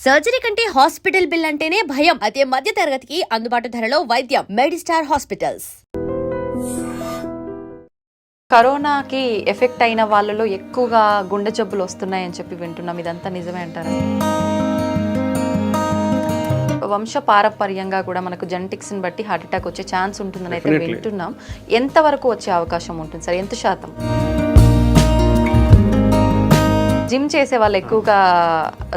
Surgery కంటే hospital bill అంటేనే భయం. అదే మధ్య తరగతికి అందుబాటు ధరలో వైద్యం. Medistar hospitals. కరోనాకి ఎఫెక్ట్ అయిన వాళ్ళలో ఎక్కువగా గుండె జబ్బులు వస్తున్నాయని చెప్పి వింటున్నాం. ఇదంతా నిజమే అంటారా? వంశ పారంపర్యంగా కూడా మనకు జెనెటిక్స్ని బట్టి హార్ట్ అటాక్ వచ్చే ఛాన్స్ ఉంటుందని అయితే వింటున్నాం. ఎంతవరకు వచ్చే అవకాశం ఉంటుంది సార్? ఎంత శాతం? జిమ్ చేసే వాళ్ళు ఎక్కువగా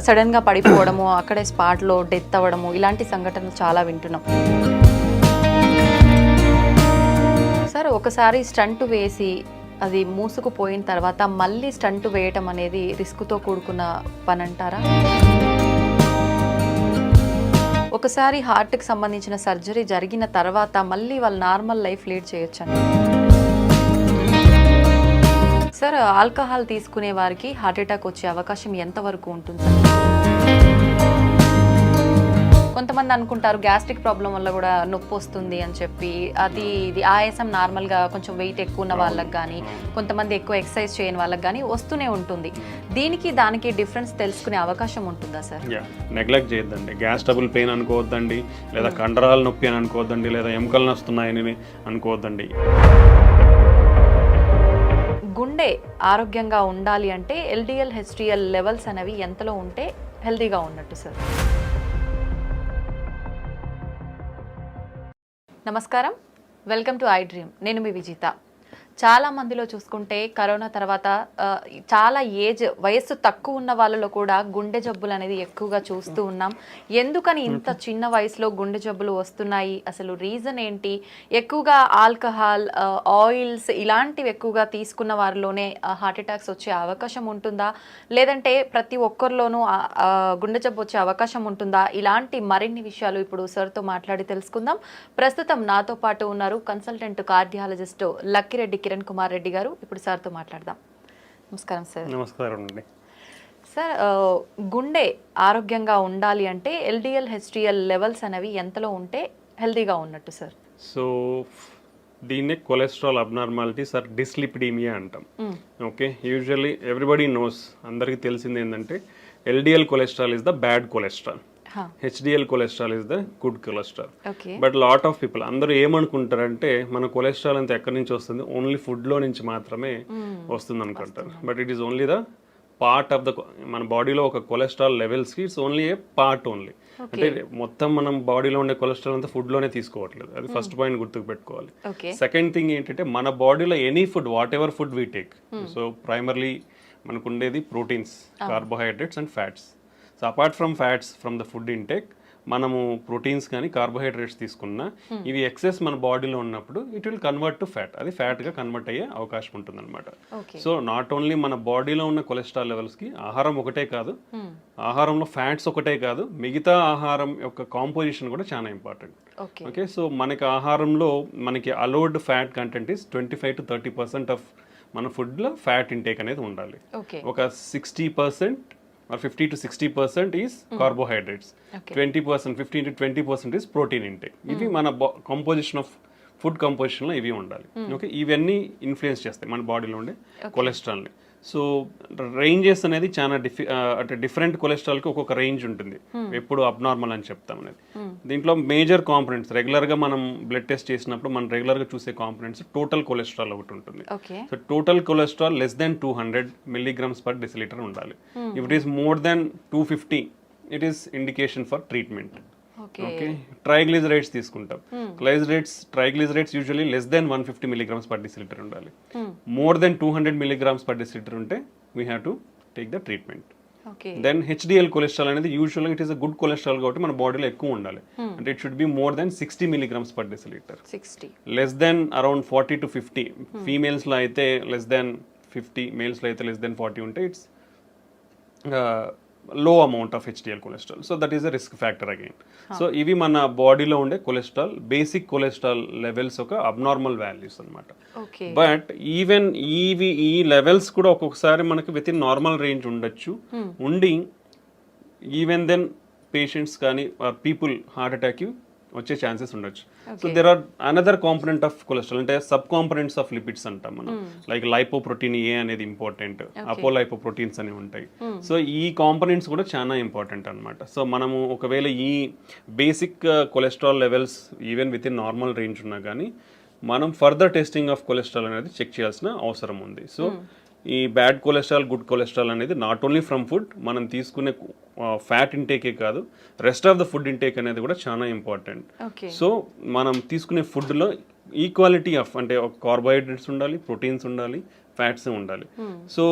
సడన్గా పడిపోవడము, అక్కడే స్పాట్లో డెత్ అవ్వడము, ఇలాంటి సంఘటనలు చాలా వింటున్నాం. సార్, ఒకసారి స్టంట్ వేసి అది మూసుకుపోయిన తర్వాత మళ్ళీ స్టంట్ వేయటం అనేది రిస్క్తో కూడుకున్న పని అంటారా? ఒకసారి హార్ట్కి సంబంధించిన సర్జరీ జరిగిన తర్వాత మళ్ళీ వాళ్ళు నార్మల్ లైఫ్ లీడ్ చేయొచ్చండి. సార్, ఆల్కహాల్ తీసుకునే వారికి హార్ట్ అటాక్ వచ్చే అవకాశం ఎంతవరకు ఉంటుంది సార్? కొంతమంది అనుకుంటారు గ్యాస్ట్రిక్ ప్రాబ్లం వల్ల కూడా నొప్పి వస్తుంది అని చెప్పి. ఇది ఆయాసం నార్మల్గా కొంచెం వెయిట్ ఎక్కువ ఉన్న వాళ్ళకి కానీ, కొంతమంది ఎక్కువ ఎక్సర్సైజ్ చేయని వాళ్ళకి కానీ వస్తూనే ఉంటుంది. దీనికి దానికి డిఫరెన్స్ తెలుసుకునే అవకాశం ఉంటుందా సార్? నెగ్లెక్ట్ చేయొద్దండి. గ్యాస్ ట్రబుల్ పెయిన్ అనుకోవద్దండి, లేదా కండరాల నొప్పి అని అనుకోవద్దండి, లేదా ఎముకలు నొస్తున్నాయని అనుకోవద్దండి. గుండె ఆరోగ్యంగా ఉండాలి అంటే ఎల్డిఎల్ హెచ్డిఎల్ లెవెల్స్ అనేవి ఎంతలో ఉంటే హెల్దీగా ఉన్నట్టు సార్? నమస్కారం, వెల్కమ్ టు ఐ డ్రీమ్. నేను మీ విజిత. చాలా మందిలో చూసుకుంటే కరోనా తర్వాత చాలా వయస్సు తక్కువ ఉన్న వాళ్ళలో కూడా గుండె జబ్బులు అనేది ఎక్కువగా చూస్తూ ఉన్నాం. ఎందుకని ఇంత చిన్న వయసులో గుండె జబ్బులు వస్తున్నాయి? అసలు రీజన్ ఏంటి? ఎక్కువగా ఆల్కహాల్, ఆయిల్స్ ఇలాంటివి ఎక్కువగా తీసుకున్న వారిలోనే హార్ట్ అటాక్స్ వచ్చే అవకాశం ఉంటుందా, లేదంటే ప్రతి ఒక్కరిలోనూ గుండె జబ్బు వచ్చే అవకాశం ఉంటుందా? ఇలాంటి మరిన్ని విషయాలు ఇప్పుడు సార్తో మాట్లాడి తెలుసుకుందాం. ప్రస్తుతం నాతో పాటు ఉన్నారు కన్సల్టెంట్ కార్డియాలజిస్ట్ లక్కిరెడ్డి కిరణ్ కుమార్ రెడ్డి గారు. ఇప్పుడు సార్తో మాట్లాడదాం. నమస్కారం సార్. నమస్కారం అండి. సార్, గుండె ఆరోగ్యంగా ఉండాలి అంటే ఎల్డిఎల్ హెచ్డిఎల్ లెవెల్స్ అనేవి ఎంతలో ఉంటే హెల్దీగా ఉన్నట్టు సార్? సో దీన్నే కొలెస్ట్రాల్ అబ్నార్మాలిటీస్ ఆర్ డిస్లిపిడీమియా అంటాం. ఓకే, యూజువల్లీ ఎవ్రీబడి నోస్, అందరికీ తెలిసింది ఏంటంటే LDL cholesterol is the bad cholesterol, HDL cholesterol is the good cholesterol. But lot of people అందరూ ఏమనుకుంటారంటే మన కొలెస్ట్రాల్ అంతా ఎక్కడి నుంచి వస్తుంది, ఓన్లీ ఫుడ్లో నుంచి మాత్రమే వస్తుంది అనుకుంటారు. But it is only the part of the మన బాడీలో ఒక కొలెస్ట్రాల్ లెవెల్స్కి it's only a part only. అంటే మొత్తం మనం బాడీలో ఉండే కొలెస్ట్రాల్ అంతా ఫుడ్లోనే తీసుకోవట్లేదు. అది ఫస్ట్ పాయింట్ గుర్తుకు పెట్టుకోవాలి. సెకండ్ థింగ్ ఏంటంటే మన బాడీలో any food, what ever food we take, so primarily మనకు ఉండేది proteins, carbohydrates and fats. So apart from fats from the food intake, మనము ప్రోటీన్స్ కానీ కార్బోహైడ్రేట్స్ తీసుకున్నా ఇవి ఎక్సెస్ మన బాడీలో ఉన్నప్పుడు it will convert to fat. అది ఫ్యాట్గా కన్వర్ట్ అయ్యే అవకాశం ఉంటుంది అనమాట. సో నాట్ ఓన్లీ మన బాడీలో ఉన్న కొలెస్ట్రాల్ లెవెల్స్కి ఆహారం ఒకటే కాదు, ఆహారంలో ఫ్యాట్స్ ఒకటే కాదు, మిగతా ఆహారం యొక్క కాంపోజిషన్ కూడా చాలా ఇంపార్టెంట్. ఓకే, సో మనకి ఆహారంలో మనకి allowed fat content is 25 to 30% of మన ఫుడ్లో ఫ్యాట్ ఇంటేక్ అనేది ఉండాలి. ఒక 60% or 50 to 60% is carbohydrates. 20%, 15 to 20% is protein intake. ఇవి మన కంపోజిషన్ ఆఫ్ ఫుడ్ కంపోజిషన్లో ఇవి ఉండాలి. ఓకే, ఇవన్నీ ఇన్ఫ్లుయెన్స్ చేస్తాయి మన బాడీలో ఉండే కొలెస్ట్రాల్ని. సో రేంజెస్ అనేది చాలా అంటే డిఫరెంట్ కొలెస్ట్రాల్కి ఒక్కొక్క రేంజ్ ఉంటుంది, ఎప్పుడు అబ్నార్మల్ అని చెప్తాం అనేది. దీంట్లో మేజర్ కాంపొనెంట్స్ రెగ్యులర్గా మనం బ్లడ్ టెస్ట్ చేసినప్పుడు మనం రెగ్యులర్గా చూసే కాంపొనెంట్స్ టోటల్ కొలెస్ట్రాల్ ఒకటి ఉంటుంది. So total cholesterol less than 200 milligrams per deciliter ఉండాలి. If it is more than 250 it is indication for treatment. Okay, triglycerides తీసుకుంటాం. Triglycerides usually less than 150 milligrams per deciliter ఉండాలి. More than 200 milligrams per deciliter ఉంటే we have to take the treatment. Then HDL cholesterol అనేది యూజువల్గా it is a good cholesterol కాబట్టి మన బాడీలో ఎక్కువ ఉండాలి. అంటే it should be more than 60 milligrams per deciliter. Less than around 40 to 50. ఫీమేల్స్లో అయితే less than 50, మేల్స్లో అయితే less than 40 ఉంటే it's low amount of HDL cholesterol. So that is a risk factor again. So ఇవి మన బాడీలో ఉండే కొలెస్ట్రాల్, బేసిక్ కొలెస్ట్రాల్ లెవెల్స్ ఒక abnormal values అనమాట. బట్ ఈవెన్ ఈ లెవెల్స్ కూడా ఒక్కొక్కసారి మనకి విత్ ఇన్ నార్మల్ రేంజ్ ఉండొచ్చు. ఉండి ఈవెన్ దెన్ పేషెంట్స్ కానీ పీపుల్ హార్ట్ అటాక్ వచ్చే ఛాన్సెస్ ఉండొచ్చు. So there are another component of cholesterol, అంటే సబ్ కాంపనెంట్స్ ఆఫ్ లిపిడ్స్ అంటాం మనం. లైక్ లైపోప్రోటీన్ ఏ అనేది ఇంపార్టెంట్, అపోలైపోప్రోటీన్స్ అని ఉంటాయి. సో ఈ కాంపనెంట్స్ కూడా చాలా ఇంపార్టెంట్ అనమాట. సో మనము ఒకవేళ ఈ basic cholesterol levels even with in normal range ఉన్నా కానీ మనం ఫర్దర్ టెస్టింగ్ ఆఫ్ కొలెస్ట్రాల్ అనేది చెక్ చేయాల్సిన అవసరం ఉంది. సో ఈ బ్యాడ్ కొలెస్ట్రాల్, గుడ్ కొలెస్ట్రాల్ అనేది నాట్ ఓన్లీ ఫ్రమ్ ఫుడ్, మనం తీసుకునే ఫ్యాట్ ఇంటేకే కాదు, rest of the food intake అనేది కూడా చాలా ఇంపార్టెంట్. సో మనం తీసుకునే ఫుడ్లో ఈక్వాలిటీ ఆఫ్, అంటే కార్బోహైడ్రేట్స్ ఉండాలి, ప్రోటీన్స్ ఉండాలి, ఫ్యాట్స్ ఉండాలి. సో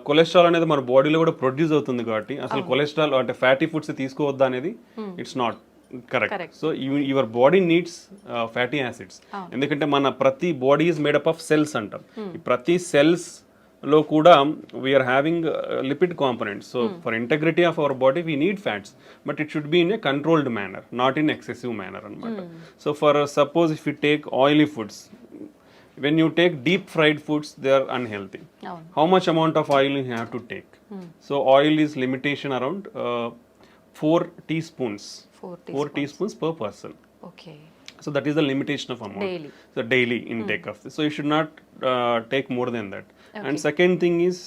కొలెస్ట్రాల్ అనేది మన బాడీలో కూడా ప్రొడ్యూస్ అవుతుంది కాబట్టి అసలు కొలెస్ట్రాల్ అంటే ఫ్యాటీ ఫుడ్స్ తీసుకోవద్దా అనేది it's not correct. So your body needs fatty acids, ఎందుకంటే మన ప్రతి body is made up of cells అంటాం. ఈ ప్రతి సెల్స్ లో కూడా we are having lipid components. So for integrity of our body we need fats, but it should be in a controlled manner, not in excessive manner అనమాట. So for suppose if you take oily foods, when you take deep fried foods, they are unhealthy. How much amount of oil you have to take? So oil is limitation around 4 teaspoons. 4 teaspoons per person. Okay. So that is the limitation of amount. Daily. So daily intake of this. So you should not take more than that. And second thing is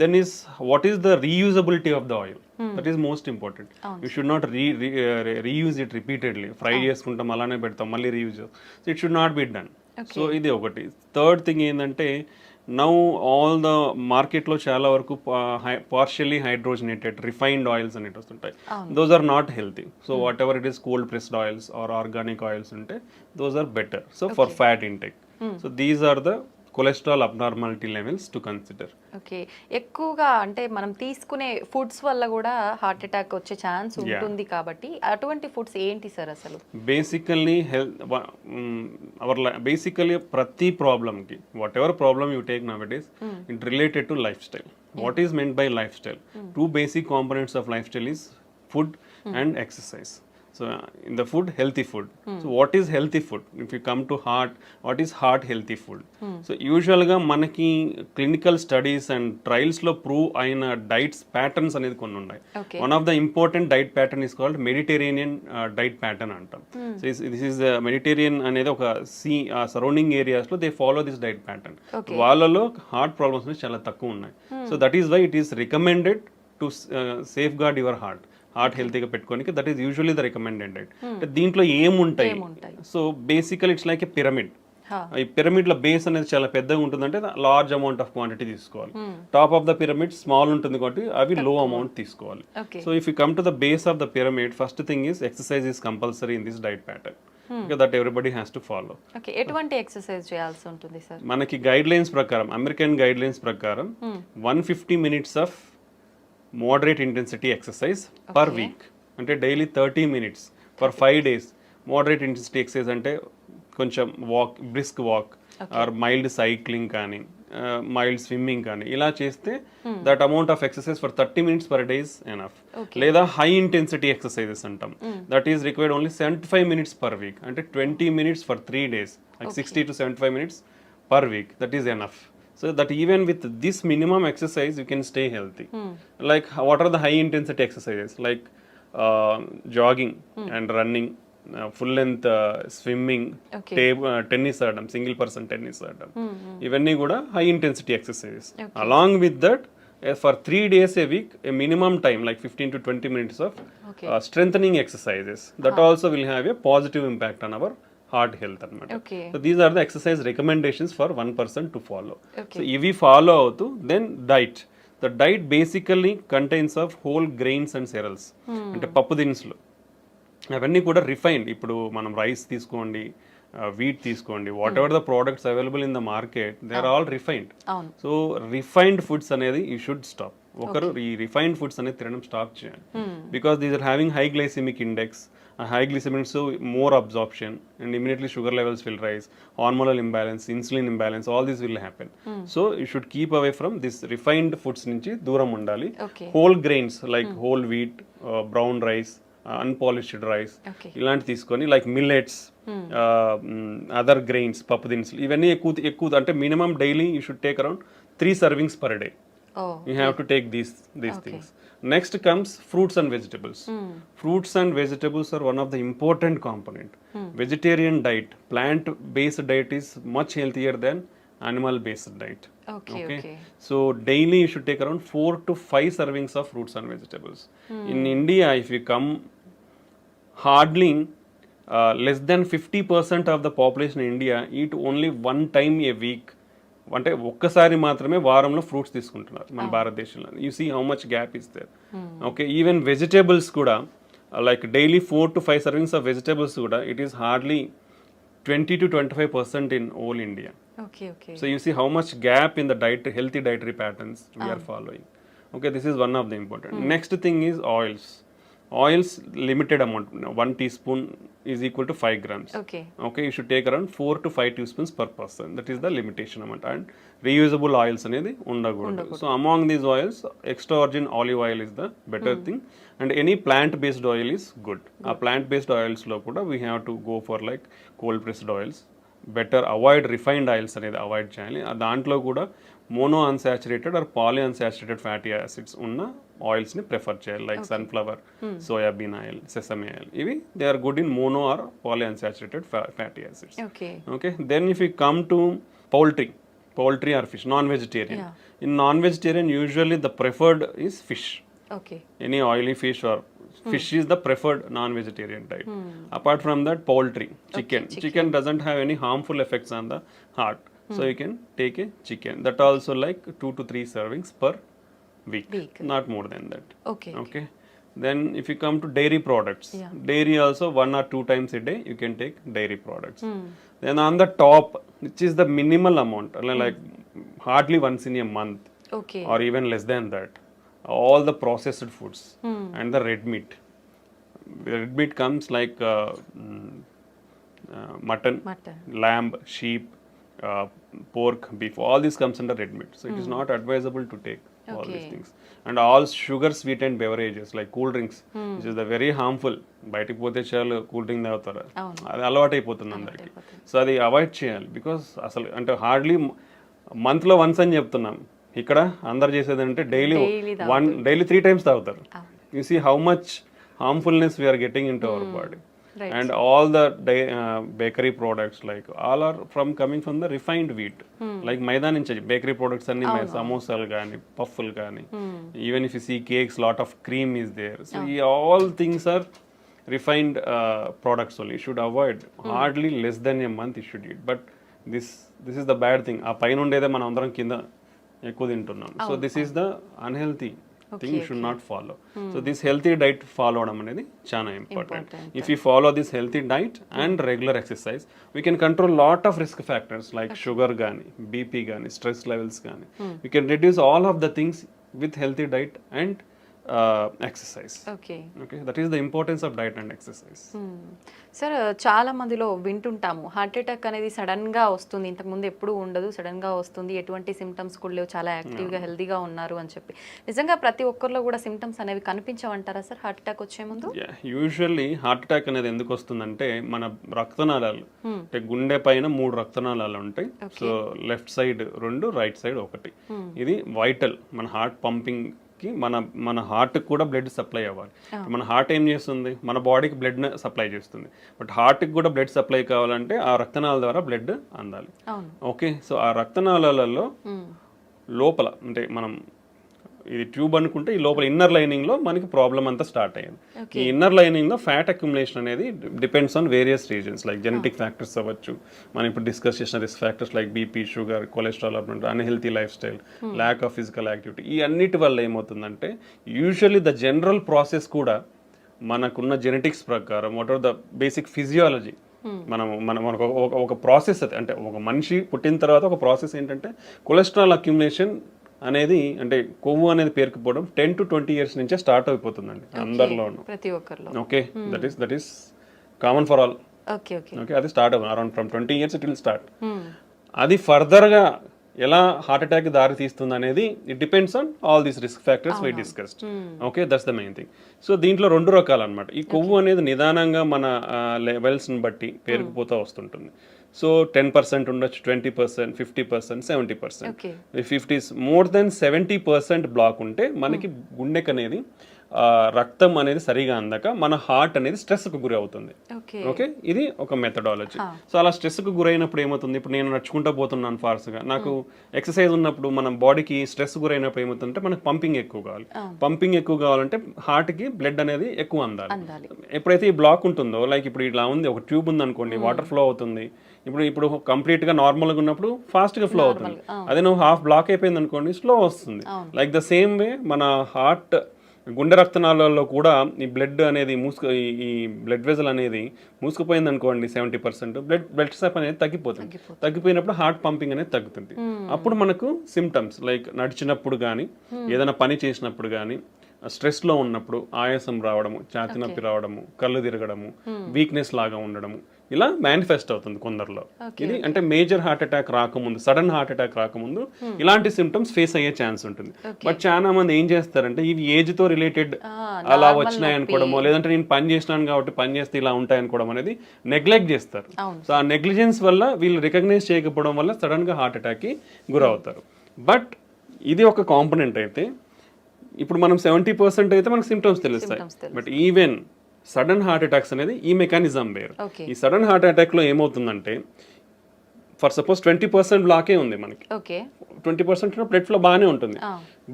then is what is the reusability of the oil? That is most important. You should not reuse it repeatedly. Fry చేసుకుంటాం అలానే పెడతాం మళ్ళీ reuse. So it should not be done. So ఇది ఒకటి. Third thing ఏంటంటే now all the మార్కెట్లో చాలా వరకు పార్షియలీ హైడ్రోజనేటెడ్ రిఫైన్డ్ ఆయిల్స్ అనేవి వస్తుంటాయి. Those are not healthy. So whatever it is cold pressed oils or organic oils ఉంటే those are better. So for fat intake. So these are the cholesterol abnormality levels to consider. Okay, ఎక్కువగా అంటే మనం తీసుకునే foods వల్ల కూడా heart attack వచ్చే chance ఉంటుంది కాబట్టి అటువంటి ఫుడ్స్ ఏంటి సార్ అసలు? బేసికల్లీ బేసికల్లీ ప్రతి ప్రాబ్లమ్కి whatever problem you take now it is it related to lifestyle. What is meant by lifestyle? 2 basic components of lifestyle is food and exercise. So in the food, healthy food. So what is healthy food? If you come to heart, what is heart healthy food? So usually ga manaki clinical studies and trials lo prove aina diets patterns anedi konni unnai. One of the important diet pattern is called Mediterranean diet pattern antam. So this is the Mediterranean anedi oka sea surrounding areas lo they follow this diet pattern. Vallalo heart problems ne chala takku unnai. So that is why it is recommended to safeguard your heart. Heart హెల్తీగా పెట్టుకోనికి that is usually the recommended diet. అంటే దీంట్లో ఏముంటాయి? So basically it's like a pyramid. ఈ pyramid లో base అనేది చాలా పెద్దగా ఉంటుందంటే లార్జ్ అమౌంట్ ఆఫ్ క్వాంటిటీ తీసుకోవాలి. Top of the pyramid small ఉంటుంది కాబట్టి అవి లో అమౌంట్ తీసుకోవాలి. So if you come to the base of the pyramid, first thing is exercise is compulsory in this diet pattern. That everybody has to follow. ఎటువంటి exercise చేయాల్సి ఉంటుంది sir? మనకి guide lines ప్రకారం, American guide lines ప్రకారం 150 minutes of moderate intensity exercise per week. అంటే daily 30 minutes for 5 days. Moderate intensity exercise అంటే కొంచెం walk, brisk walk are mild cycling కానీ మైల్డ్ స్విమ్మింగ్ కానీ ఇలా చేస్తే that amount of exercise for 30 minutes per day is enough. లేదా high intensity exercises అంటాం, that is required only 75 minutes per week. అంటే 20 minutes for 3 days, like 60 to 75 minutes per week. That is enough. So that even with this minimum exercise, you can stay healthy. Like what are the high intensity exercises? Like jogging and running, full length swimming, tennis adam, single person tennis adam. Ivanni kuda high intensity exercises. Along with that, for 3 days a week, a minimum time like 15 to 20 minutes of strengthening exercises. That also will have a positive impact on our heart health అనమాట. So these are the exercise recommendations for 1 person to follow. సో ఇవి follow అవుతూ then diet. The diet basically contains of whole grains and cereals. అంటే పప్పు దినుసులు అవన్నీ కూడా refined. ఇప్పుడు మనం రైస్ తీసుకోండి, వీట్ తీసుకోండి, whatever the products available in the market, they are all refined. So refined foods అనేది యూ షుడ్ స్టాప్. ఒకరు ఈ రిఫైన్డ్ ఫుడ్స్ అనేది తినడం స్టాప్ చేయాలి. Because these are having high glycemic index. High glycemic, so more absorption and immediately sugar levels will rise, hormonal imbalance, insulin imbalance, all this will happen. So you should keep away from this refined foods nunchi dooram undali. Whole grains like whole wheat, brown rice, unpolished rice, ilanti తీసుకొని like millets, other grains, పప్పు దినుసులు ఇవన్నీ ఎక్కువ అంటే minimum daily you should take around 3 servings per day. Oh, you have to take these things. Next comes fruits and vegetables. Fruits and vegetables are one of the important component. Vegetarian diet, plant based diet is much healthier than animal based diet. Okay. So daily you should take around 4 to 5 servings of fruits and vegetables. In India, if you come, hardly less than 50% of the population in India eat only one time a week. అంటే ఒక్కసారి మాత్రమే వారంలో fruits తీసుకుంటున్నారు మన భారతదేశంలో. You see how much gap is there. Okay, even vegetables కూడా like daily 4 to 5 servings of vegetables కూడా it is hardly 20 to 25% in all India. Okay. So you see how much gap in the diet, healthy dietary patterns we are following. Okay, this is one of the important. Next thing is oils. Oils, limited amount. 1 teaspoon is equal to 5 grams. Okay. Okay, you should take around 4 to 5 teaspoons per person. That is the limitation amount. And reusable oils అనేది ఉండకూడదు. So among these oils, extra virgin olive oil is the better thing. And any plant based oil is good. ఆ plant based oils లో కూడా we have to go for like cold pressed oils. Better avoid refined oils అనేది avoid చేయాలి. దాంట్లో కూడా mono unsaturated or poly unsaturated fatty acids ఉన్న ఆయిల్స్ని prefer చేయాలి, like sunflower, soybean oil, sesame oil. ఇవి they are good in mono or poly unsaturated fatty acids. Okay, then if you come to poultry or fish, non vegetarian. In non vegetarian usually the preferred is fish. Any oily fish or fish is the preferred non-vegetarian diet. Apart from that, poultry, chicken doesn't have any harmful effects on the heart, so you can take a chicken. That also like 2 to 3 servings per week, not more than that. Okay. Then if you come to dairy products, dairy also 1 or 2 times a day you can take dairy products. Then on the top, which is the minimal amount, like hardly once in a month, or even less than that, all the processed foods and the red meat. Red meat comes like mutton, lamb, sheep, pork, beef. All this comes under red meat. So it is not advisable to take all these things. And all sugar sweetened beverages like cool drinks, which is the very harmful. బయటికి పోతే చాలు cool drink తాగుతారు, అది అలవాటు అయిపోతుంది అందరికి. So అది avoid చేయాలి. బికాస్ అసలు అంటే హార్డ్లీ మంత్లో వన్స్ అని చెప్తున్నాం, ఇక్కడ అందరు చేసేది అంటే డైలీ 3 times తాగుతారు. You see how much harmfulness we are getting in to our body. And all the bakery products like all are coming from the refined wheat. Like maida నుంచి బేకరీ ప్రోడక్ట్స్ అన్ని, సమోసాలు కానీ, పఫ్ఫులు కానీ, even if you see cakes, lot of cream is there. So ఈ all things are refined products only. You should avoid hardly less than a month you should eat. But this is the bad thing. ఆ పైన ఉండేదే మనం అందరం కింద ఎక్కువ తింటున్నాం. So this is the unhealthy thing you should not follow. So this healthy diet follow అవడం అనేది చాలా important. If you follow this healthy diet and regular exercise, we can control lot of risk factors like sugar కానీ, BP కానీ, stress levels కానీ. We can reduce all of the things with healthy diet and exercise. Okay, that is the importance of diet and exercise. Sir, చాలా మందిలో వింటుంటాము heart attack అనేది sudden గా వస్తుంది, ఇంతకుముందు ఎప్పుడు ఉండదు, సడన్ గా వస్తుంది, ఎటువంటి సిమ్టమ్స్ కూడా లేవు, చాలా యాక్టివ్గా హెల్తీగా ఉన్నారు అని చెప్పి. నిజంగా ప్రతి ఒక్కరిలో కూడా సిమ్టమ్స్ అనేవి కనిపించవంటారా సార్ హార్ట్ అటాక్ వచ్చే ముందు? యూజువల్లీ హార్ట్ అటాక్ అనేది ఎందుకు వస్తుందంటే, మన రక్తనాళాలు అంటే గుండె పైన 3 రక్తనాళాలు ఉంటాయి. So left side 2, right side 1. ఇది వైటల్, మన హార్ట్ పంపింగ్ కి, మన హార్ట్ కూడా బ్లడ్ సప్లై అవ్వాలి. మన హార్ట్ ఏం చేస్తుంది, మన బాడీకి బ్లడ్ సప్లై చేస్తుంది. బట్ హార్ట్కి కూడా బ్లడ్ సప్లై కావాలంటే ఆ రక్తనాళాల ద్వారా బ్లడ్ అందాలి. ఓకే, సో ఆ రక్తనాళాలలో లోపల అంటే మనం ఇది ట్యూబ్ అనుకుంటే, ఈ లోపల ఇన్నర్ లైనింగ్ లో మనకి ప్రాబ్లం అంతా స్టార్ట్ అయ్యింది. ఈ ఇన్నర్ లైనింగ్ లో ఫ్యాట్ అక్యుములేషన్ అనేది depends on various reasons, like genetic factors అవ్వచ్చు, మనం ఇప్పుడు డిస్కస్ చేసిన risk factors like BP, sugar, cholesterol, unhealthy life style, lack of physical activity. ఈ అన్నిటి వల్ల ఏమవుతుందంటే, యూజువల్లీ ద జనరల్ ప్రాసెస్ కూడా మనకున్న జెనెటిక్స్ ప్రకారం, what are the basic physiology, మనకు ఒక ప్రాసెస్ అంటే ఒక మనిషి పుట్టిన తర్వాత ఒక ప్రాసెస్ ఏంటంటే, కొలెస్ట్రాల్ అక్యుములేషన్ అనేది, అంటే కొవ్వు అనేది పేరుకుపోవడం 10 to 20 years నుంచే స్టార్ట్ అయిపోతుందండి అందరిలోనూ, ప్రతి ఒక్కరిలో. Okay, that is common for all. Okay, అది స్టార్ట్ అవుతుంది around from 20 years it will start. అది ఫర్దర్గా ఎలా హార్ట్ అటాక్ దారి తీస్తుంది అనేది it depends on all these risk factors we discussed. Okay, that's the main thing. So దీంట్లో 2 రకాలు అనమాట. ఈ కొవ్వు అనేది నిదానంగా మన లెవెల్స్ని బట్టి పేరుకుపోతూ వస్తుంటుంది. సో 10% ఉండొచ్చు, 20%, 50%, 70%. ఓకే. 50 మోర్ దెన్ 70% బ్లాక్ ఉంటే మనకి గుండెకి అనేది రక్తం అనేది సరిగా అందక మన హార్ట్ అనేది స్ట్రెస్కు గురి అవుతుంది. ఓకే. ఓకే, ఇది ఒక మెథడాలజీ. సో అలా స్ట్రెస్కు గురైనప్పుడు ఏమవుతుంది, ఇప్పుడు నేను నడుచుకుంటూ పోతున్నాను ఫాస్ట్గా, నాకు ఎక్సర్సైజ్ ఉన్నప్పుడు మన బాడీకి స్ట్రెస్ గురైనప్పుడు ఏమవుతుందంటే మనకు పంపింగ్ ఎక్కువ కావాలి. పంపింగ్ ఎక్కువ కావాలంటే హార్ట్కి బ్లడ్ అనేది ఎక్కువ అందాలి. ఎప్పుడైతే ఈ బ్లాక్ ఉంటుందో, లైక్ ఇప్పుడు ఇలా ఉంది, ఒక ట్యూబ్ ఉంది అనుకోండి, వాటర్ ఫ్లో అవుతుంది. ఇప్పుడు కంప్లీట్ గా నార్మల్ గా ఉన్నప్పుడు ఫాస్ట్ గా ఫ్లో అవుతుంది. అదే నువ్వు హాఫ్ బ్లాక్ అయిపోయింది అనుకోండి, స్లో వస్తుంది. లైక్ ద సేమ్ వే మన హార్ట్ గుండె రక్తనాళాల్లో కూడా ఈ బ్లడ్ అనేది ఈ బ్లడ్ వెజల్ అనేది మూసుకుపోయింది అనుకోండి 70%, బ్లడ్ సప్లై అనేది తగ్గిపోతుంది. తగ్గిపోయినప్పుడు హార్ట్ పంపింగ్ అనేది తగ్గుతుంది. అప్పుడు మనకు సిమ్టమ్స్ లైక్ నడిచినప్పుడు కానీ, ఏదైనా పని చేసినప్పుడు కానీ, స్ట్రెస్లో ఉన్నప్పుడు ఆయాసం రావడము, ఛాతీ నొప్పి రావడము, కళ్ళు తిరగడము, వీక్నెస్ లాగా ఉండడము, ఇలా మేనిఫెస్ట్ అవుతుంది కొందరిలో. ఇది అంటే మేజర్ హార్ట్ అటాక్ రాకముందు, సడన్ హార్ట్ అటాక్ రాకముందు ఇలాంటి సిమ్టమ్స్ ఫేస్ అయ్యే ఛాన్స్ ఉంటుంది. బట్ చాలా మంది ఏం చేస్తారంటే ఇవి ఏజ్ తో రిలేటెడ్ అలా వచ్చినాయి అనుకోవడమో, లేదంటే నేను పని చేసినాను కాబట్టి పని చేస్తే ఇలా ఉంటాయి అనుకోవడం అనేది నెగ్లెక్ట్ చేస్తారు. సో ఆ నెగ్లిజెన్స్ వల్ల వీళ్ళు రికగ్నైజ్ చేయకపోవడం వల్ల సడన్ గా హార్ట్ అటాక్ కి గురవుతారు. బట్ ఇది ఒక కాంపోనెంట్ అయితే, ఇప్పుడు మనం 70% అయితే మనకు సిమ్టమ్స్ తెలుస్తాయి. But even sudden heart attacks అనేది ఈ మెకానిజం వేరు. ఈ సడన్ హార్ట్ అటాక్ లో ఏమవుతుందంటే, ఫర్ సపోజ్ 20% బ్లాకే ఉంది మనకి, 20% బ్లడ్ ఫ్లో బాగానే ఉంటుంది.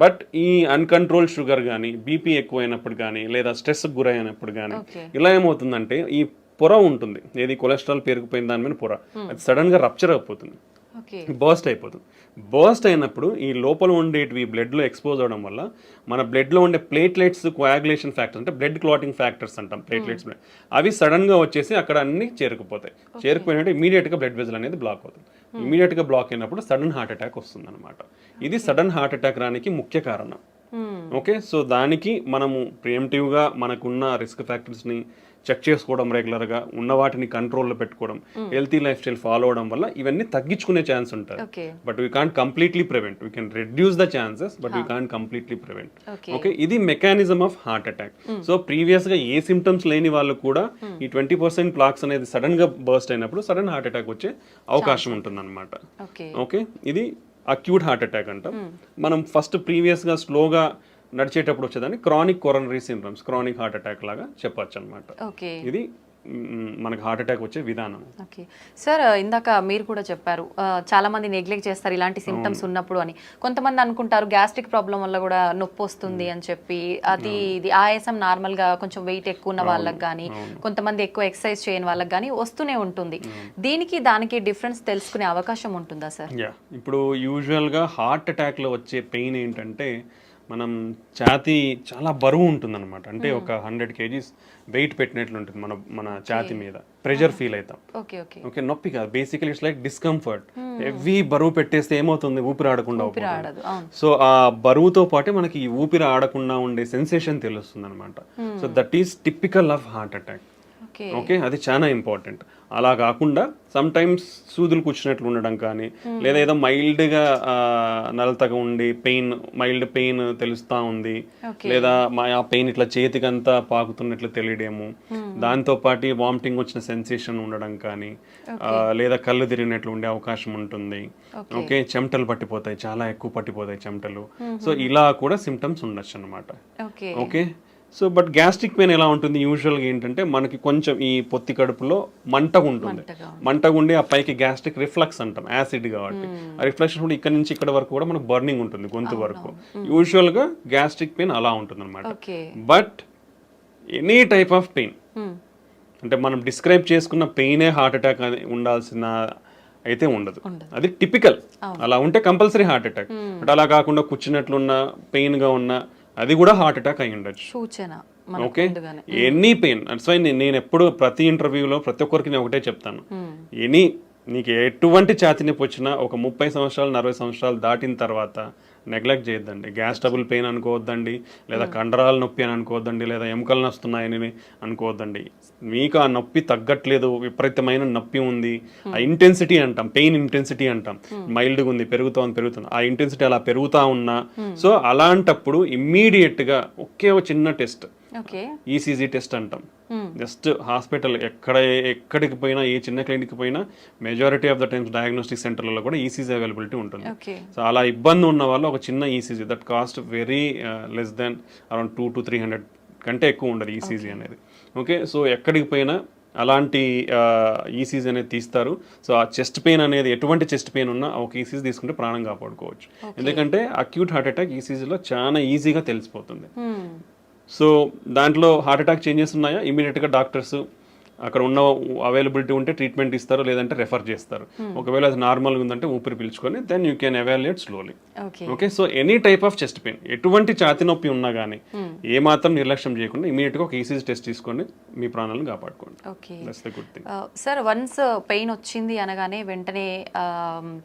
బట్ ఈ అన్కంట్రోల్ షుగర్ కానీ, బీపీ ఎక్కువైనప్పుడు కానీ, లేదా స్ట్రెస్ గురైనప్పుడు కానీ, ఇలా ఏమవుతుందంటే ఈ పొర ఉంటుంది, ఏది కొలెస్ట్రాల్ పెరిగిపోయిన దాని మీద పొర, అది సడన్ గా రప్చర్ అయిపోతుంది, బర్స్ట్ అయిపోతుంది. బర్స్ట్ అయినప్పుడు ఈ లోపల ఉండేటివి బ్లడ్లో ఎక్స్పోజ్ అవడం వల్ల మన బ్లడ్లో ఉండే ప్లేట్లెట్స్ కోయాగులేషన్ ఫ్యాక్టర్స్, అంటే బ్లడ్ క్లాటింగ్ ఫ్యాక్టర్స్ అంటాం, ప్లేట్లెట్స్, అవి సడన్గా వచ్చేసి అక్కడ అన్ని చేరుకుపోతాయి. చేరుకుపోయినట్టు ఇమీడియట్గా బ్లడ్ వెజల్ అనేది బ్లాక్ అవుతుంది. ఇమీడియట్గా బ్లాక్ అయినప్పుడు సడన్ హార్ట్ అటాక్ వస్తుంది అనమాట. ఇది సడన్ హార్ట్ అటాక్ రానికి ముఖ్య కారణం. ఓకే, సో దానికి మనము ప్రియంటివ్గా మనకున్న రిస్క్ ఫ్యాక్టర్స్ని చెక్ చేసుకోవడం, రెగ్యులర్గా ఉన్న వాటిని కంట్రోల్లో పెట్టుకోవడం, హెల్తీ లైఫ్ స్టైల్ ఫాలో అవడం వల్ల ఇవన్నీ తగ్గించుకునే ఛాన్స్ ఉంటుంది. But we can't completely prevent, we can reduce the chances, but we can't completely prevent. Okay, ఇది mechanism of heart attack. So ప్రీవియస్గా ఏ సిమ్టమ్స్ లేని వాళ్ళు కూడా ఈ 20% ప్లాక్స్ అనేది సడన్ గా బర్స్ట్ అయినప్పుడు సడన్ హార్ట్ అటాక్ వచ్చే అవకాశం ఉంటుంది అనమాట. ఓకే, ఇది అక్యూట్ హార్ట్ అటాక్ అంటాం. మనం ఫస్ట్ ప్రీవియస్గా స్లోగా నడిచేటప్పుడు వచ్చేదాన్ని chronic coronary syndromes, chronic heart attack లాగా చెప్పొచ్చు అనమాట. ఇది మనకు హార్ట్ అటాక్ వచ్చే విధానం. ఓకే సార్, ఇందాక మీరు కూడా చెప్పారు చాలా మంది నెగ్లెక్ట్ చేస్తారు ఇలాంటి సిమ్టమ్స్ ఉన్నప్పుడు అని. కొంతమంది అనుకుంటారు గ్యాస్ట్రిక్ ప్రాబ్లం వల్ల కూడా నొప్పి వస్తుంది అని చెప్పి, అది ఇది ఆయాసం నార్మల్ గా కొంచెం వెయిట్ ఎక్కువ ఉన్న వాళ్ళకి కానీ, కొంతమంది ఎక్కువ ఎక్సర్సైజ్ చేయని వాళ్ళకి కానీ వస్తూనే ఉంటుంది. దీనికి దానికి డిఫరెన్స్ తెలుసుకునే అవకాశం ఉంటుందా సార్? ఇప్పుడు యూజువల్ గా హార్ట్ అటాక్ లో వచ్చే పెయిన్ ఏంటంటే, మనం ఛాతీ చాలా బరువు ఉంటుంది అనమాట. అంటే ఒక 100 kgs వెయిట్ పెట్టినట్లు ఉంటుంది మన ఛాతీ మీద, ప్రెషర్ ఫీల్ అవుతాం. ఓకే, నొప్పి కాదు, basically it's like discomfort. Heavy బరువు పెట్టేస్తే ఏమవుతుంది, ఊపిరి ఆడకుండా. సో ఆ బరువుతో పాటే మనకి ఈ ఊపిరి ఆడకుండా ఉండే సెన్సేషన్ తెలుస్తుంది అనమాట. So that is typical of heart attack. Okay, అది చాలా ఇంపార్టెంట్. అలా కాకుండా సమ్ టైమ్స్ సూదులు కూర్చున్నట్లు ఉండడం కానీ, లేదా ఏదో మైల్డ్గా నలతగా ఉండి మైల్డ్ పెయిన్ తెలుస్తూ ఉంది, లేదా ఆ పెయిన్ ఇట్లా చేతికంతా పాకుతున్నట్లు తెలియడము, దాంతో పాటు వామిటింగ్ వచ్చిన సెన్సేషన్ ఉండడం కానీ, లేదా కళ్ళు తిరిగినట్లు ఉండే అవకాశం ఉంటుంది. ఓకే, చెమటలు పట్టిపోతాయి, చాలా ఎక్కువ పట్టిపోతాయి చెమటలు. సో ఇలా కూడా సిమ్టమ్స్ ఉండొచ్చు అనమాట. Okay, so but gastric pain ఎలా ఉంటుంది యూజువల్గా ఏంటంటే, మనకి కొంచెం ఈ పొత్తి కడుపులో మంటగా ఉంటుంది, మంటగా ఉండి ఆ పైకి గ్యాస్ట్రిక్ రిఫ్లక్స్ అంటాం, యాసిడ్ కాబట్టి ఆ రిఫ్లెక్స్ కూడా ఇక్కడ నుంచి ఇక్కడ వరకు కూడా మనకు బర్నింగ్ ఉంటుంది గొంతు వరకు. యూజువల్గా గ్యాస్ట్రిక్ పెయిన్ అలా ఉంటుంది అనమాట. But any type of pain, అంటే మనం డిస్క్రైబ్ చేసుకున్న పెయినే హార్ట్ అటాక్ ఉండాల్సిన అయితే ఉండదు, అది టిపికల్. అలా ఉంటే కంపల్సరీ హార్ట్ అటాక్. బట్ అలా కాకుండా కూర్చున్నట్లున్న పెయిన్గా ఉన్న అది కూడా హార్ట్ అటాక్ అయి ఉండొచ్చు. Okay, any pain. That's why నేను ఎప్పుడు ప్రతి ఇంటర్వ్యూలో ప్రతి ఒక్కరికి నేను ఒకటే చెప్తాను, నీకు ఎటువంటి ఛాతీ నొప్పి వచ్చినా ఒక 30 సంవత్సరాలు 40 సంవత్సరాలు దాటిన తర్వాత నెగ్లెక్ట్ చేయొద్దండి. గ్యాస్ ట్రబుల్ పెయిన్ అనుకోవద్దండి, లేదా కండరాల నొప్పి అని అనుకోవద్దండి, లేదా ఎముకలు నొస్తున్నాయని అనుకోవద్దండి. మీకు ఆ నొప్పి తగ్గట్లేదు, విపరీతమైన నొప్పి ఉంది, ఆ ఇంటెన్సిటీ అంటాం, పెయిన్ ఇంటెన్సిటీ అంటాం, మైల్డ్గా ఉంది, పెరుగుతుంది, ఆ ఇంటెన్సిటీ అలా పెరుగుతూ ఉన్నా, సో అలాంటప్పుడు ఇమ్మీడియట్గా ఒకే ఒక చిన్న టెస్ట్, ఈసీజీ టెస్ట్ అంటాం. జస్ట్ హాస్పిటల్ ఎక్కడికి పోయినా, ఏ చిన్న క్లినిక్ పోయినా majority of the times diagnostic సెంటర్లలో కూడా ఈసీజీ అవైలబిలిటీ ఉంటుంది. ఓకే. సో అలా ఇబ్బంది ఉన్న వాళ్ళు ఒక చిన్న ECG that cost very less than around 200 to 300 కంటే ఎక్కువ ఉండదు ఈసీజీ అనేది. ఓకే, సో ఎక్కడికి పోయినా అలాంటి ఈసీజీ అనేది తీస్తారు. సో ఆ చెస్ట్ పెయిన్ అనేది ఎటువంటి చెస్ట్ పెయిన్ ఉన్నా ఒక ఈసీజీ తీసుకుంటే ప్రాణం కాపాడుకోవచ్చు. ఎందుకంటే అక్యూట్ హార్ట్ అటాక్ ఈసీజీలో చాలా ఈజీగా తెలిసిపోతుంది. సో దాంట్లో హార్ట్ అటాక్ చేంజెస్ ఉన్నాయా, ఇమీడియట్గా డాక్టర్స్ అక్కడ ఉన్న అవైలబిలిటీ ఉంటే ట్రీట్మెంట్ ఇస్తారు, లేదంటే రెఫర్ చేస్తారు. ఒకవేళ అది నార్మల్గా ఉందంటే ఊపిరి పీల్చుకొని then you can evaluate slowly. Okay, so any type of chest pain, ఎటువంటి ఛాతి నొప్పి ఉన్నా కానీ ఏ మాత్రం నిర్లక్ష్యం చేయకుండా ఇమీడియట్గా ఒక ఈసీజీ టెస్ట్ తీసుకొని మీ ప్రాణాలను కాపాడుకోండి. That's the good thing. Sir, once pain వచ్చింది అనగానే వెంటనే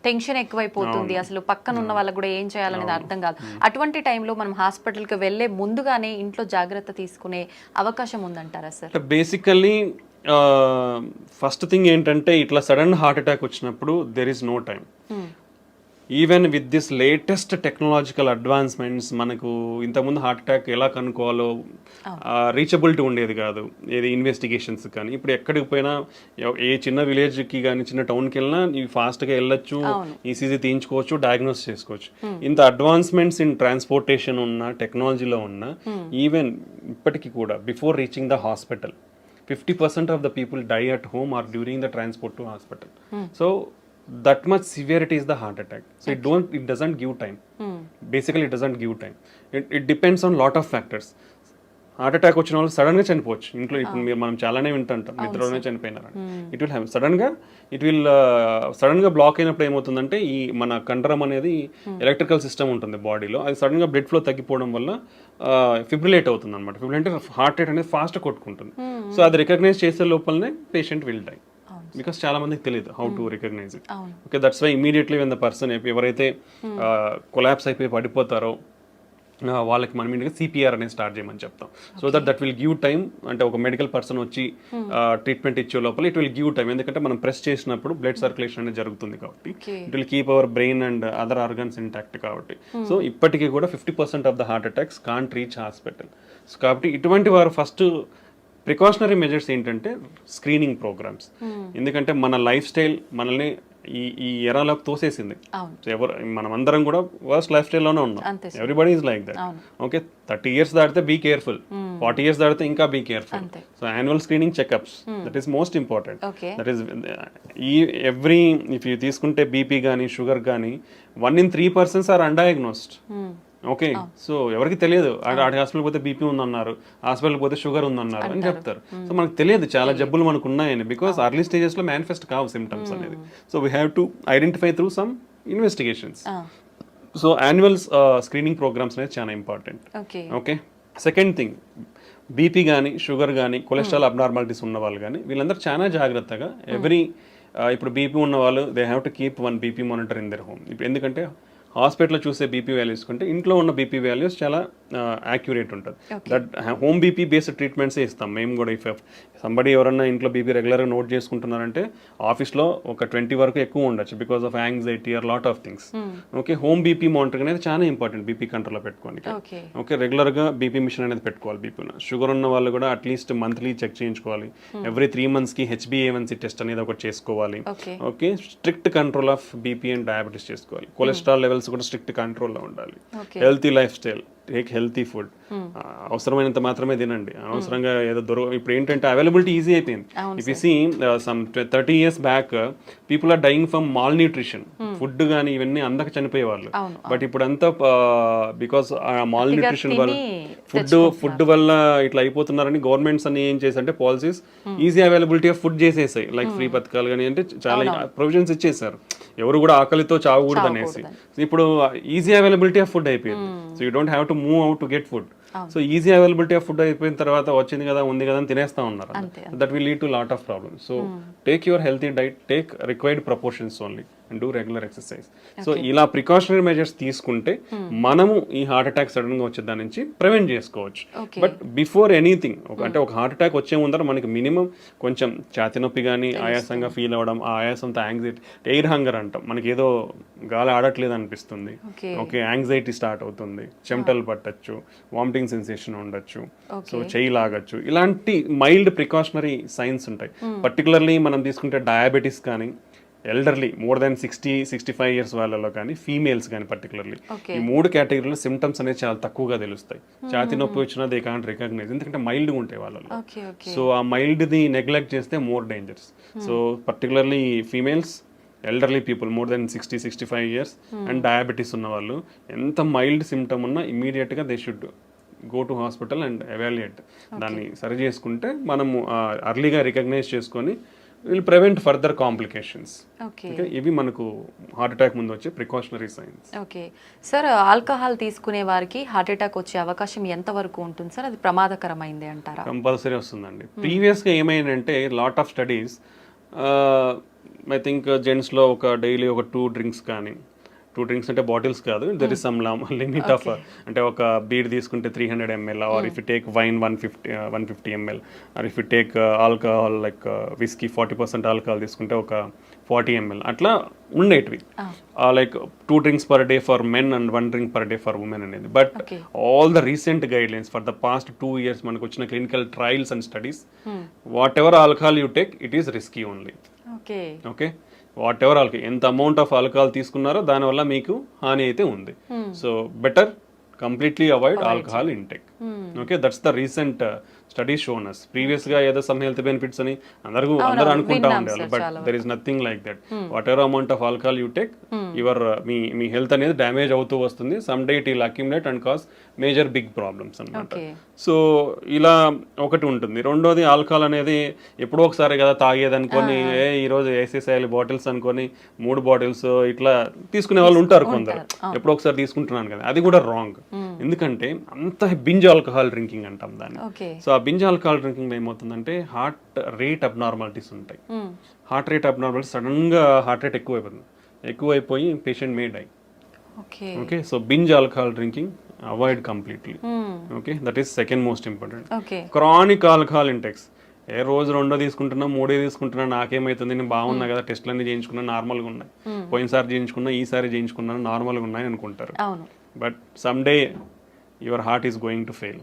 టెన్షన్ ఎక్కువైపోతుంది, అసలు పక్కన ఉన్న వాళ్ళకి కూడా ఏం చేయాలనేది అర్థం కాదు. అటువంటి టైంలో మనం హాస్పిటల్కి వెళ్ళే ముందుగానే ఇంట్లో జాగ్రత్త తీసుకునే అవకాశం ఉందంటారా సార్? బేసికల్లీ ఫస్ట్ థింగ్ ఏంటంటే ఇట్లా సడన్ హార్ట్ అటాక్ వచ్చినప్పుడు there is no time. Even with this latest technological advancements మనకు ఇంతకుముందు హార్ట్ అటాక్ ఎలా కనుక్కోవాలో రీచబిలిటీ ఉండేది కాదు, ఏది ఇన్వెస్టిగేషన్స్ కానీ. ఇప్పుడు ఎక్కడికి పోయినా ఏ చిన్న విలేజ్కి కానీ చిన్న టౌన్కి వెళ్ళినా ఇవి ఫాస్ట్గా వెళ్ళొచ్చు, ఈసీజీ తీయించుకోవచ్చు, డయాగ్నోస్ చేసుకోవచ్చు. ఇంత అడ్వాన్స్మెంట్స్ ఇన్ ట్రాన్స్పోర్టేషన్ ఉన్న, టెక్నాలజీలో ఉన్న, ఈవెన్ ఇప్పటికీ కూడా before reaching the hospital 50% of the people die at home or during the transport to hospital. So that much severity is the heart attack. So it doesn't give time. Basically it doesn't give time. It depends on lot of factors. Heart attack వచ్చిన వాళ్ళు సడన్గా చనిపోవచ్చు. ఇంట్లో ఇప్పుడు మీరు మనం చాలానే వింటుంటాం, నిద్రలోనే చనిపోయినారు. ఇట్ విల్ హ్యావ్ సడన్గా బ్లాక్ అయినప్పుడు ఏమవుతుందంటే ఈ మన కండరం అనేది ఎలక్ట్రికల్ సిస్టమ్ ఉంటుంది బాడీలో, అది సడన్గా బ్లడ్ ఫ్లో తగ్గిపోవడం వల్ల ఫిబ్రిలేట్ అవుతుంది అనమాట. ఫిబ్రిలేట్ అంటే హార్ట్ రేట్ అనేది ఫాస్ట్ కొట్టుకుంటుంది. సో అది రికగ్నైజ్ చేసే లోపలనే పేషెంట్ విల్ డై. బికాస్ చాలా మందికి తెలియదు how to recognize it. Okay, that's why immediately when the person ఎవరైతే కొలాప్స్ అయిపోయి పడిపోతారో వాళ్ళకి మనం ఇంటికి సిపిఆర్ అనేది స్టార్ట్ చేయమని చెప్తాం. So that will give time. అంటే ఒక మెడికల్ పర్సన్ వచ్చి ట్రీట్మెంట్ ఇచ్చే లోపల ఇట్ విల్ గివ్ టైమ్. ఎందుకంటే మనం ప్రెస్ చేసినప్పుడు బ్లడ్ సర్క్యులేషన్ అనేది జరుగుతుంది కాబట్టి it will keep our brain and other organs intact కాబట్టి. సో ఇప్పటికీ కూడా 50% of the heart attacks can't reach hospital. So కాబట్టి ఇటువంటి వారు ఫస్ట్ ప్రికాషనరీ మెజర్స్ ఏంటంటే స్క్రీనింగ్ ప్రోగ్రామ్స్. ఎందుకంటే మన లైఫ్ స్టైల్ మనల్ని ఈ ఎరాలోకి తోసేసింది. ఎవరు మనం అందరం కూడా వర్స్ట్ లైఫ్ స్టైల్లోనే ఉన్నాం. Everybody is like that. Okay, 30 years దాటితే బీ కేర్ఫుల్, 40 years దాటితే ఇంకా be careful. So annual screening checkups, that is most important. That is every if you తీసుకుంటే బీపీ కానీ షుగర్ కానీ 1 in 3 persons are undiagnosed. Okay, so ఎవరికి తెలియదు. Hospital పోతే BP ఉందన్నారు, హాస్పిటల్ పోతే షుగర్ ఉందన్నారు అని చెప్తారు. సో మనకు తెలియదు చాలా జబ్బులు మనకు ఉన్నాయని, బికాస్ అర్లీ స్టేజెస్ లో మేనిఫెస్ట్ కావు సిమ్టమ్స్ అనేది. So we have to identify through some investigations. So annual screening programs అనేది చాలా important. Okay, second thing, BP కానీ షుగర్ కానీ కొలెస్ట్రాల్ అబ్నార్మాలిటీస్ ఉన్న వాళ్ళు కానీ వీళ్ళందరూ చాలా జాగ్రత్తగా ఇప్పుడు బీపీ ఉన్న వాళ్ళు they have to keep 1 BP monitor in their home. ఇప్పుడు ఎందుకంటే హాస్పిటల్లో చూసే బీపీ వాల్యూస్ కంటే ఇంట్లో ఉన్న బీపీ వాల్యూస్ చాలా యాక్యురేట్ ఉంటుంది. దట్ హోమ్ బీపీ బేస్డ్ ట్రీట్మెంట్సే ఇస్తాం మేము కూడా. ఇఫ్ సంబడి ఎవరన్నా ఇంట్లో బీపీ రెగ్యులర్గా నోట్ చేసుకుంటున్నారంటే ఆఫీస్లో ఒక 20 వరకు ఎక్కువ ఉండొచ్చు because of anxiety are lot of things. Okay, home BP monitoring అనేది చాలా ఇంపార్టెంట్ బీపీ కంట్రోల్లో పెట్టుకోండి. ఓకే, రెగ్యులర్గా బీపీ మిషన్ అనేది పెట్టుకోవాలి. బీపీ షుగర్ ఉన్న వాళ్ళు కూడా అట్లీస్ట్ మంత్లీ చెక్ చేయించుకోవాలి. ఎవ్రీ 3 months HbA1c టెస్ట్ అనేది ఒకటి చేసుకోవాలి. Okay, strict control of BP and diabetes చేసుకోవాలి. కొలెస్ట్రాల్ లెవెల్స్ కూడా స్ట్రిక్ట్ కంట్రోల్లో ఉండాలి. Healthy lifestyle, take healthy food. అవసరమైనంత మాత్రమే తినండి, అనవసరంగా ఏదో ఇప్పుడు ఏంటంటే అవైలబిలిటీ ఈజీ అయిపోయింది. If you see some 30 years back people are dying from malnutrition. Food కానీ ఇవన్నీ అందక చనిపోయేవాళ్ళు. బట్ ఇప్పుడు అంతా బికాస్ మాల్ న్యూట్రిషన్ వల్ల ఫుడ్ వల్ల ఇట్లా అయిపోతున్నారని గవర్నమెంట్స్ అన్ని ఏం చేశారంటే policies easy availability of food చేసేసాయి. లైక్ ఫ్రీ పథకాలు కానీ అంటే చాలా ప్రొవిజన్స్ ఇచ్చేసారు, ఎవరు కూడా ఆకలితో చావకూడదు అనేసి. ఇప్పుడు ఈజీ అవైలబిలిటీ ఆఫ్ ఫుడ్ అయిపోయింది. So you don't have to move out to get food. So easy availability of food అయిపోయిన తర్వాత వచ్చింది కదా ఉంది కదా అని తినేస్తా ఉన్నారు. That will lead to lot of problems. So take your healthy diet, take required proportions only. And do regular exercise. So ఇలా ప్రికాషనరీ మెజర్స్ తీసుకుంటే మనము ఈ హార్ట్ అటాక్ సడన్ గా వచ్చే దాని నుంచి ప్రివెంట్ చేసుకోవచ్చు. బట్ బిఫోర్ ఎనీథింగ్ అంటే ఒక హార్ట్ అటాక్ వచ్చే ముందర మనకి మినిమం కొంచెం ఛాతి నొప్పి కానీ ఆయాసంగా ఫీల్ అవ్వడం, ఆ ఆయాసంతో యాంగ్జైటీ, ఎయిర్ హంగర్ అంటాం, మనకి ఏదో గాలి ఆడట్లేదు అనిపిస్తుంది, ఓకే యాంగ్జైటీ స్టార్ట్ అవుతుంది, చెమటలు పట్టచ్చు, వామిటింగ్ సెన్సేషన్ ఉండొచ్చు, సో చెయ్యి లాగచ్చు, ఇలాంటి మైల్డ్ ప్రికాషనరీ సైన్స్ ఉంటాయి. పర్టికులర్లీ మనం తీసుకుంటే డయాబెటీస్ కానీ, ఎల్డర్లీ మోర్ దాన్ 60-65 ఇయర్స్ వాళ్ళలో కానీ, ఫీమేల్స్ కానీ పర్టికులర్లీ ఈ 3 కేటగిరీలో సిమ్టమ్స్ అనేది చాలా తక్కువగా తెలుస్తాయి. ఛాతి నొప్పి వచ్చినా దే కాంట్ రికగ్నైజ్, ఎందుకంటే మైల్డ్గా ఉంటాయి వాళ్ళలో. సో ఆ మైల్డ్ది నెగ్లెక్ట్ చేస్తే more dangers. So particularly females, elderly people more than 60-65 years and diabetes ఉన్న వాళ్ళు ఎంత మైల్డ్ సిమ్టమ్ ఉన్నా ఇమీడియట్గా they should go to hospital and evaluate. దాన్ని సరి చేసుకుంటే మనము అర్లీగా రికగ్నైజ్ చేసుకొని విల్ ప్రివెంట్ ఫర్దర్ కాంప్లికేషన్స్. ఇవి మనకు హార్ట్ అటాక్ ముందు వచ్చే precautionary science. Okay sir, alcohol తీసుకునే వారికి హార్ట్ అటాక్ వచ్చే అవకాశం ఎంత వరకు ఉంటుంది సార్? అది ప్రమాదకరమైంది అంటారా? కంపల్సరీ వస్తుందండి. ప్రీవియస్గా ఏమైందంటే lot of studies, I think జెంట్స్లో ఒక డైలీ ఒక 2 డ్రింక్స్ కానీ, 2 డ్రింక్స్ అంటే బాటిల్స్ కాదు, there is some limit of, అంటే ఒక బీర్ తీసుకుంటే 300 ml, or if you take wine 150 ml, or if you take alcohol like whisky 40% alcohol తీసుకుంటే ఒక 40 ml, అట్లా ఉండేటివి. Like 2 drinks per day for men and 1 drink per day for women అనేది. But all the recent guidelines for the past 2 years మనకు వచ్చిన clinical trials and studies, what ever alcohol you take it is risky only. Okay, whatever alcohol, ఎంత amount of alcohol తీసుకున్నారో దానివల్ల మీకు హాని అయితే ఉంది. So better completely avoid alcohol intake. Okay, that's the recent studies shown us. Previous గా ఏదో some health benefits అని అందరూ అనుకుంటా ఉండేవాళ్ళు, but there is nothing like that. Whatever amount of alcohol you take, your మీ health అనేది damage అవుతూ వస్తుంది. Some day it will accumulate and cause major big problems అన్నమాట. సో ఇలా ఒకటి ఉంటుంది. రెండోది, ఆల్కహాల్ అనేది ఎప్పుడో ఒకసారి కదా తాగేది అనుకొని, ఈరోజు వేసేసేయాలి బాటిల్స్ అనుకొని 3 బాటిల్స్ ఇట్లా తీసుకునే వాళ్ళు ఉంటారు కొందరు. ఎప్పుడో ఒకసారి తీసుకుంటున్నాను కదా, అది కూడా రాంగ్. ఎందుకంటే అంత బింజ్ ఆల్కహాల్ డ్రింకింగ్ అంటాం దాన్ని. సో ఆ బింజ్ ఆల్కహాల్ డ్రింకింగ్ ఏమవుతుందంటే హార్ట్ రేట్ అబ్నార్మాలిటీస్ ఉంటాయి. హార్ట్ రేట్ అబ్నార్మాలిటీస్, సడన్ గా హార్ట్ రేట్ ఎక్కువైపోయి patient may die. Okay, so binge alcohol drinking avoid completely. Okay, that is second most important. Chronic alcohol intakes, రోజు 2 తీసుకుంటున్నా, 3 తీసుకుంటున్నా, నాకేమైతుంది, నేను బాగున్నా కదా, టెస్ట్లు అన్ని చేయించుకున్నా నార్మల్గా ఉన్నాయి, పోయినసారి చేయించుకున్నా, ఈసారి చేయించుకున్నాను నార్మల్గా ఉన్నాయి అనుకుంటారు. But some day your heart is going to fail.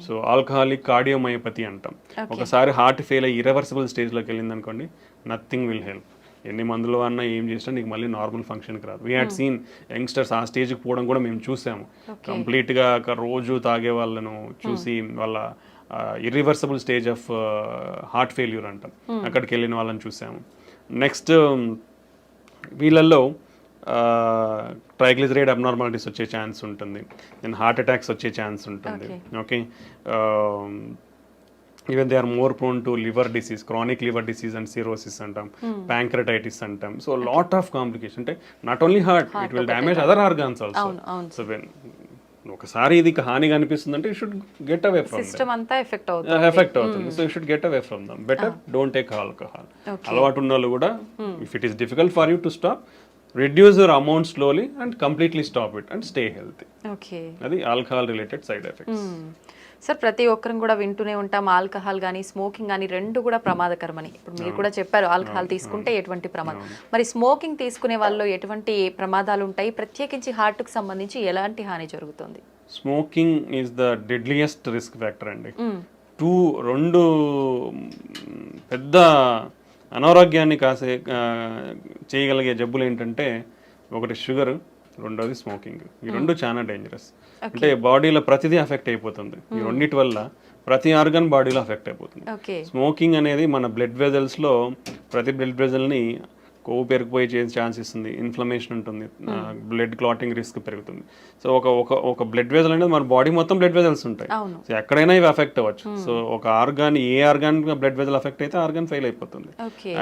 So alcoholic cardiomyopathy అంటాం. ఒకసారి హార్ట్ ఫెయిల్ అయ్యి ఇర్రివర్సిబుల్ స్టేజ్లోకి వెళ్ళింది అనుకోండి, నథింగ్ విల్ హెల్ప్. ఎన్ని మందులు అన్నా ఏం చేసినా నీకు మళ్ళీ నార్మల్ ఫంక్షన్కి రాదు. వీ హ్యాడ్ సీన్ యంగ్స్టర్స్ ఆ స్టేజ్కి పోవడం కూడా మేము చూసాము. కంప్లీట్గా రోజు తాగే వాళ్ళను చూసి వాళ్ళ irreversible stage of heart failure అంటాం, అక్కడికి వెళ్ళిన వాళ్ళని చూసాము. నెక్స్ట్ వీళ్ళల్లో ట్రైగ్లిజరైడ్ అబ్నార్మాలిటీస్ వచ్చే ఛాన్స్ ఉంటుంది, దెన్ హార్ట్ అటాక్స్ వచ్చే ఛాన్స్ ఉంటుంది. Okay, even they are more prone to liver disease, chronic liver disease and cirrhosis అంటాం, ప్యాంక్రటైటిస్ అంటాం. సో లాట్ ఆఫ్ కాంప్లికేషన్, అంటే not only heart, it will damage other organs also. So when ఒకసారి ఇది హానిగా అనిపిస్తుంది అంటే you should get away from system అంతా effect అవుతుంది. So you should get away from them. Better don't take alcohol. అలవాటు ఉన్న వాళ్ళు కూడా, if it is difficult for you to stop, reduce your amount slowly and completely stop it and stay healthy. Okay, అది alcohol related side effects. Sir, ప్రతి ఒక్కరం కూడా వింటూనే ఉంటాం ఆల్కహాల్ కానీ స్మోకింగ్ కానీ 2 కూడా ప్రమాదకరమని. ఇప్పుడు మీరు కూడా చెప్పారు ఆల్కహాల్ తీసుకుంటే ఎటువంటి ప్రమాదం, మరి స్మోకింగ్ తీసుకునే వాళ్ళు ఎటువంటి ప్రమాదాలు ఉంటాయి, ప్రత్యేకించి హార్ట్కి సంబంధించి ఎలాంటి హాని జరుగుతుంది? Smoking is the deadliest risk factor అండి. 2 పెద్ద అనారోగ్యాన్ని చేయగలిగే జబ్బులు ఏంటంటే, ఒకటి షుగర్, రెండోది స్మోకింగ్. ఈ 2 చాలా డేంజరస్. అంటే బాడీలో ప్రతిదీ అఫెక్ట్ అయిపోతుంది. ఈ 2 వల్ల ప్రతి ఆర్గన్ బాడీలో అఫెక్ట్ అయిపోతుంది. స్మోకింగ్ అనేది మన బ్లడ్ వెజల్స్లో ప్రతి బ్లడ్ వెజల్ని కొవ్వు పెరిగిపోయి చేసే ఛాన్స్ ఇస్తుంది, ఇన్ఫ్లమేషన్ ఉంటుంది, బ్లడ్ క్లాటింగ్ రిస్క్ పెరుగుతుంది. సో ఒక బ్లడ్ వెజల్ అనేది మన బాడీ మొత్తం బ్లడ్ వెజల్స్ ఉంటాయి. సో ఎక్కడైనా ఇవి అఫెక్ట్ అవ్వచ్చు. సో ఒక ఆర్గాన్, ఏ ఆర్గాన్ బ్లడ్ వెజల్ అఫెక్ట్ అయితే ఆర్గాన్ ఫెయిల్ అయిపోతుంది.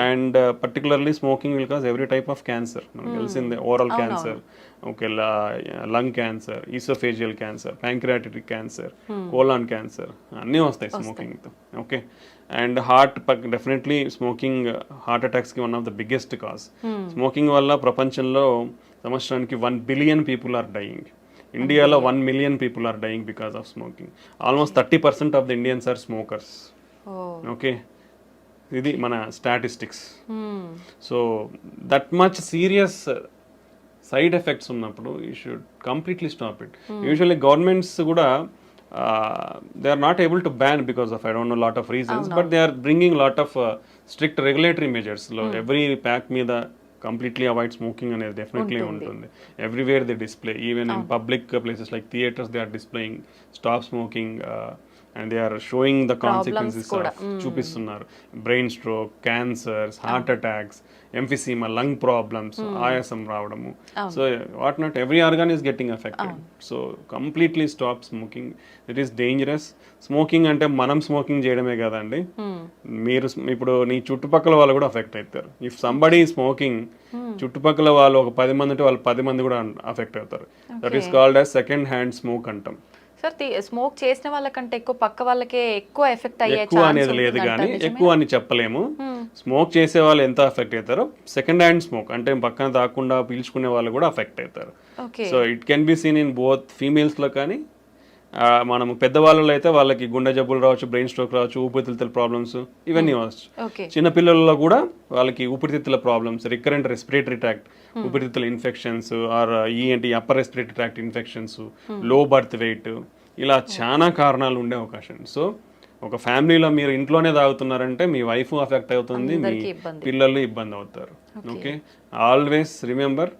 And particularly smoking will cause every type of cancer. మనకు తెలిసిందే, oral cancer, okay, lung cancer, oesophageal cancer, pancreatic cancer, colon cancer అన్నీ వస్తాయి స్మోకింగ్తో. Okay, and heart definitely smoking heart అటాక్స్కి one of the biggest cause. Smoking వల్ల ప్రపంచంలో సంవత్సరానికి 1 billion people are dying. ఇండియాలో 1 million people are dying because of smoking. Almost 30% of the Indians are smokers. Okay, ఇది మన statistics. So that much serious side effects ఉన్నప్పుడు you should completely stop it. Usually governments కూడా they are not able to ban because of I don't know lot of reasons, but they are bringing lot of strict regulatory మెజర్స్లో every pack మీద completely avoid smoking అనేది definitely ఉంటుంది. Everywhere they display, even in public places like theatres they are displaying stop smoking and they are showing the consequences చూపిస్తున్నారు. Brain stroke, cancers, heart attacks, emphysema, lung problems, ఆయాసం రావడము. So what not every organ is getting affected. So completely stop smoking. It is dangerous. Smoking అంటే మనం smoking చేయడమే కదండి, మీరు ఇప్పుడు నీ చుట్టుపక్కల వాళ్ళు కూడా అఫెక్ట్ అవుతారు. ఇఫ్ సంబడీ స్మోకింగ్, చుట్టుపక్కల వాళ్ళు ఒక 10 మంది ఉంటే వాళ్ళు 10 మంది కూడా అఫెక్ట్ అవుతారు. That is called as second hand smoke అంటాం. సార్ స్మోక్ చేసిన వాళ్ళకంటే ఎక్కువ పక్క వాళ్ళకే ఎక్కువ ఎఫెక్ట్ అయ్యే ఎక్కువ అనేది లేదు కానీ ఎక్కువ అని చెప్పలేము. స్మోక్ చేసే వాళ్ళు ఎంత ఎఫెక్ట్ అవుతారో సెకండ్ హ్యాండ్ స్మోక్ అంటే పక్కన దాక్కుండా పీల్చుకునే వాళ్ళు కూడా అఫెక్ట్ అవుతారు. So it can be seen in both ఫీమేల్స్లో కానీ మనము పెద్దవాళ్ళలో అయితే వాళ్ళకి గుండె జబ్బులు రావచ్చు, బ్రెయిన్ స్ట్రోక్ రావచ్చు, ఊపిరితిత్తుల ప్రాబ్లమ్స్ ఇవన్నీ వచ్చు. చిన్నపిల్లల్లో కూడా వాళ్ళకి ఊపిరితిత్తుల ప్రాబ్లమ్స్, రికరెంట్ రెస్పిరేటరీ ట్రాక్ట్ ఊపిరితిత్తుల infections are upper respiratory tract infections, low birth weight, ఇలా చాలా కారణాలు ఉండే అవకాశం. సో ఒక ఫ్యామిలీలో మీరు ఇంట్లోనే తాగుతున్నారంటే మీ వైఫ్ అఫెక్ట్ అవుతుంది, మీ పిల్లలు ఇబ్బంది అవుతారు. ఓకే, ఆల్వేస్ రిమెంబర్,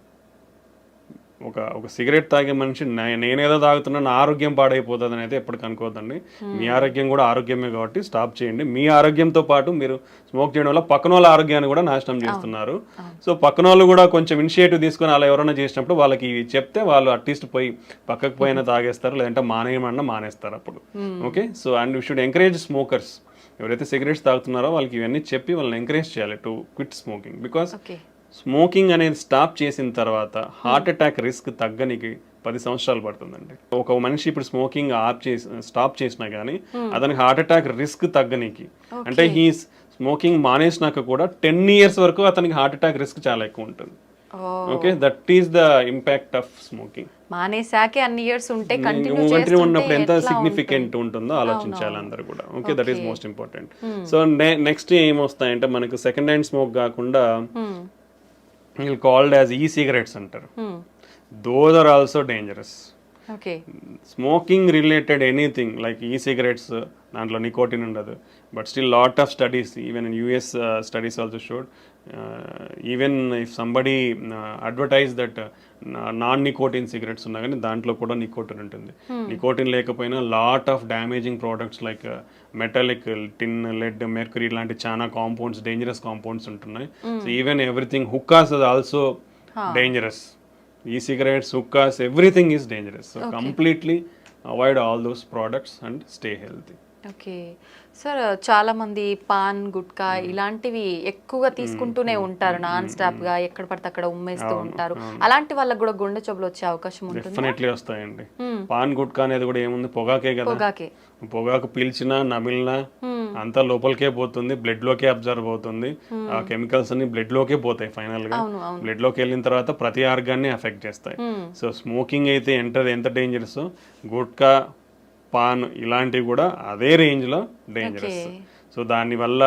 ఒక సిగరెట్ తాగే మనిషి నేనేదో తాగుతున్నా నా ఆరోగ్యం పాడైపోతుంది అని అయితే ఎప్పటికీ అనుకోవద్దండి. మీ ఆరోగ్యం కూడా ఆరోగ్యమే కాబట్టి స్టాప్ చేయండి. మీ ఆరోగ్యంతో పాటు మీరు స్మోక్ చేయడం వల్ల పక్కన వాళ్ళ ఆరోగ్యాన్ని కూడా నాశనం చేస్తున్నారు. సో పక్కన వాళ్ళు కూడా కొంచెం ఇనిషియేటివ్ తీసుకొని అలా ఎవరైనా చేసినప్పుడు వాళ్ళకి చెప్తే వాళ్ళు అట్లీస్ట్ పోయి పక్కకు పోయినా తాగేస్తారు, లేదంటే మానేయమన్నా మానేస్తారు అప్పుడు. Okay, so and you should encourage smokers. ఎవరైతే సిగరెట్స్ తాగుతున్నారో వాళ్ళకి ఇవన్నీ చెప్పి వాళ్ళని ఎంకరేజ్ చేయాలి to quit smoking. Because smoking అనేది స్టాప్ చేసిన తర్వాత హార్ట్ అటాక్ రిస్క్ తగ్గనికి 10 సంవత్సరాలు పడుతుందండి. ఒక మనిషి ఇప్పుడు స్మోకింగ్ స్టాప్ చేసినా కానీ అతనికి హార్ట్ అటాక్ రిస్క్ తగ్గనికి, అంటే ఈ స్మోకింగ్ మానేసినాక కూడా 10 years వరకు అతనికి హార్ట్ అటాక్ రిస్క్ చాలా ఎక్కువ ఉంటుంది. Okay, that is the impact of smoking. మానేసాకే అన్ని ఇయర్స్ ఉంటే ఉన్నప్పుడు ఎంత సిగ్నిఫికెంట్ ఉంటుందో ఆలోచించాలి అందరూ కూడా. Okay, that is most important. So next ఏమొస్తాయంటే మనకు సెకండ్ హ్యాండ్ స్మోక్ కాకుండా called as e-cigarettes అంటారు. Those are also dangerous. Okay. Smoking related anything like e-cigarettes, దాంట్లో నికోటిన్ ఉండదు, but still lot of studies even in US studies also showed even if somebody advertise that non nicotine cigarettes ఉన్నా కానీ దాంట్లో కూడా nicotine ఉంటుంది. Nicotine లేకపోయినా lot of damaging products like metallic, tin, lead, mercury లాంటి చాలా compounds, dangerous compounds ఉంటున్నాయి. So even everything, hookahs is also dangerous. E-cigarettes, hookahs, everything is dangerous. So completely avoid all those products and stay healthy. Okay sir, చాలా మంది pan, gutka ఇలాంటివి ఎక్కువగా తీసుకుంటూనే ఉంటారు non stop గా, ఎక్కడ పడితే అక్కడ ఉమ్మేస్తూ ఉంటారు. అలాంటి వాళ్ళకి కూడా గుండె జబ్బులు వచ్చే అవకాశం ఉంటుంది. డెఫినెట్లీ వస్తాయండి. పాన్, గుట్కా అనేది కూడా ఏముంది, పొగాకే కదా. పొగాకు పీల్చినా నమిలినా అంతా లోపలికే పోతుంది, బ్లడ్ లోకే అబ్జర్వ్ అవుతుంది. ఆ కెమికల్స్ అన్ని బ్లడ్ లోకే పోతాయి. ఫైనల్ గా బ్లడ్ లోకి వెళ్ళిన తర్వాత ప్రతి ఆర్గాన్ని ఎఫెక్ట్ చేస్తాయి. సో స్మోకింగ్ అయితే ఎంత డేంజరస్, గుట్కా, పాన్ ఇలాంటివి కూడా అదే రేంజ్లో డేంజరస్. సో దానివల్ల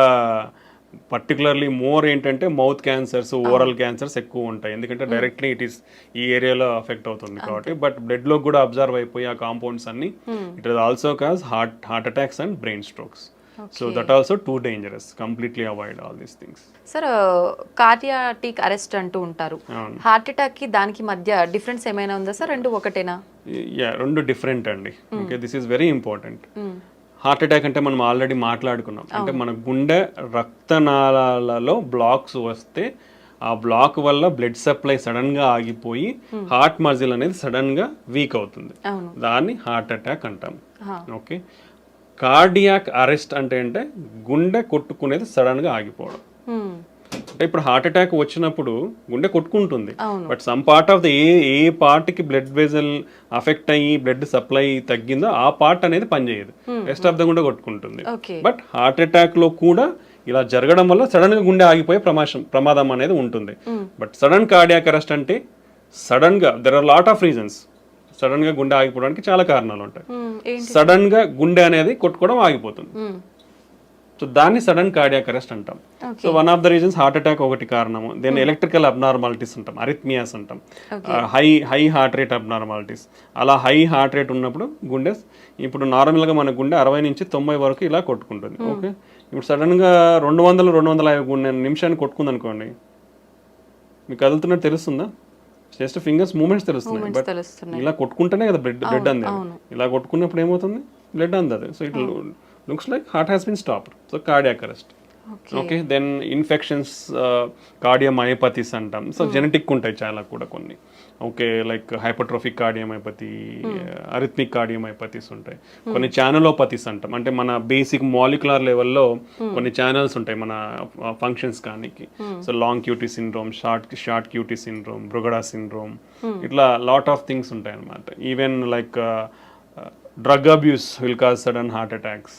పర్టికులర్లీ మోర్ ఏంటంటే మౌత్ క్యాన్సర్స్, ఓరల్ క్యాన్సర్స్ ఎక్కువ ఉంటాయి. ఎందుకంటే డైరెక్ట్లీ ఇట్ ఈస్ ఈ ఏరియాలో అఫెక్ట్ అవుతుంది కాబట్టి. బట్ బ్లడ్ లో కూడా అబ్జర్వ్ అయిపోయి ఆ కాంపౌండ్స్ అన్ని it is also cause heart attacks and brain strokes. So that also too dangerous. Completely avoid all these things. Sir, cardiac arrest అంటూ ఉంటారు. హార్ట్ అటాక్ కి దానికి మధ్య డిఫరెన్స్ ఏమైనా ఉందా సార్? రెండు ఒకటేనా? రెండు డిఫరెంట్ అండి. Okay, this is very important. Heart attack అంటే మనం ఆల్రెడీ మాట్లాడుకున్నాం. అంటే మన గుండె రక్తనాళాలలో బ్లాక్స్ వస్తే ఆ బ్లాక్ వల్ల బ్లడ్ సప్లై సడన్ గా ఆగిపోయి హార్ట్ మజిల్ అనేది సడన్ గా వీక్ అవుతుంది. దాన్ని హార్ట్ అటాక్ అంటాం. ఓకే, కార్డియాక్ అరెస్ట్ అంటే గుండె కొట్టుకునేది సడన్ గా ఆగిపోవడం. అంటే ఇప్పుడు హార్ట్ అటాక్ వచ్చినప్పుడు గుండె కొట్టుకుంటుంది, అవును. But some part of the ఏ పార్ట్కి బ్లడ్ వెజల్ అఫెక్ట్ అయ్యి బ్లడ్ సప్లై తగ్గిందో ఆ పార్ట్ అనేది పనిచేయదు, రెస్ట్ ఆఫ్ ద గుండె కొట్టుకుంటుంది. ఓకే. బట్ హార్ట్ అటాక్ లో కూడా ఇలా జరగడం వల్ల సడన్ గా గుండె ఆగిపోయే ప్రమాదం అనేది ఉంటుంది. బట్ సడన్ కార్డియాక్ అరెస్ట్ అంటే సడన్ గా there are lot of reasons. Sudden గా గుండె ఆగిపోవడానికి చాలా కారణాలు ఉంటాయి. ఏంటి? సడన్ గా గుండె అనేది కొట్టుకోవడం ఆగిపోతుంది, సో దాన్ని సడన్ కార్డియాక్ అరెస్ట్ అంటాం. So one of the reasons heart attack ఒకటి కారణము. దెన్ ఎలక్ట్రికల్ అబ్నార్మాలిటీస్ అంటాం, అరిథ్మియాస్ అంటాం, హై హార్ట్ రేట్ అబ్నార్మాలిటీస్. అలా హై హార్ట్ రేట్ ఉన్నప్పుడు గుండె, ఇప్పుడు నార్మల్గా మన గుండె 60 నుంచి 90 వరకు ఇలా కొట్టుకుంటుంది. ఓకే, ఇప్పుడు సడన్గా 200-250 నిమిషాన్ని కొట్టుకుంది అనుకోండి, మీకు కదులుతున్నట్టు తెలుస్తుందా? జస్ట్ ఫింగర్స్ మూమెంట్స్ తెలుస్తున్నాయి, బట్ ఇలా కొట్టుకుంటేనే కదా బ్లడ్ అంది. ఇలా కొట్టుకున్నప్పుడు ఏమవుతుంది, బ్లడ్ అందదు. So it looks like heart has been stopped. So cardiac arrest. Okay, then infections, cardiomyopathies అంటాం. సో జెనెటిక్ ఉంటాయి చాలా కూడా కొన్ని. ఓకే, like hypertrophic cardiomyopathy, arrhythmic cardiomyopathies ఉంటాయి. కొన్ని ఛానలోపతీస్ అంటాం, అంటే మన బేసిక్ మాలిక్యులర్ లెవెల్లో కొన్ని ఛానల్స్ ఉంటాయి మన ఫంక్షన్స్ కానీ. So long QT syndrome, short QT syndrome, Brugada syndrome, ఇట్లా లాట్ ఆఫ్ థింగ్స్ ఉంటాయి అన్నమాట. Even like drug abuse will cause sudden heart attacks,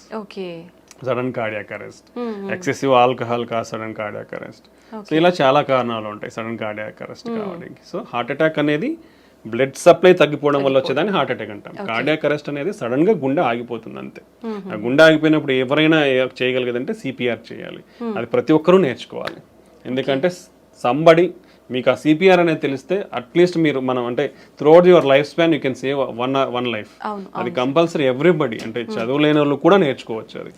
sudden cardiac arrest, excessive alcohol cause sudden cardiac arrest. So ఇలా చాలా కారణాలు ఉంటాయి sudden cardiac arrest కావడానికి. So heart attack అనేది blood supply తగ్గిపోవడం వల్ల వచ్చేదాన్ని హార్ట్ అటాక్ అంటాం. కార్డియాక్ అరెస్ట్ అనేది సడన్ గా గుండె ఆగిపోతుంది అంతే. ఆ గుండె ఆగిపోయినప్పుడు ఎవరైనా చేయగలిగేదంటే సిపిఆర్ చేయాలి. అది ప్రతి ఒక్కరూ నేర్చుకోవాలి. ఎందుకంటే సంబడి మీకు ఆ సిపిఆర్ అనేది తెలిస్తే అట్లీస్ట్ మీరు మనం అంటే throughout your life span you can save one life. అది కంపల్సరీ ఎవ్రీబడి, అంటే చదువులేని వాళ్ళు కూడా నేర్చుకోవచ్చు. అది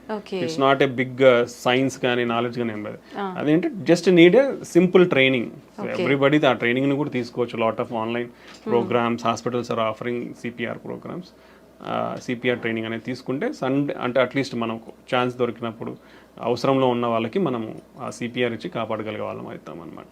it's not a big science కానీ నాలెడ్జ్ కానీ ఏం లేదు. అదేంటి just need a simple training. Everybody ఆ ట్రైనింగ్ ని కూడా తీసుకోవచ్చు. Lot of online programmes, hospitals are offering CPR programmes. CPR training అనేది తీసుకుంటే అంటే అట్లీస్ట్ మనకు ఛాన్స్ దొరికినప్పుడు అవసరంలో ఉన్న వాళ్ళకి మనము ఆ సిపిఆర్ ఇచ్చి కాపాడగలిగే వాళ్ళం అవుతాం అనమాట.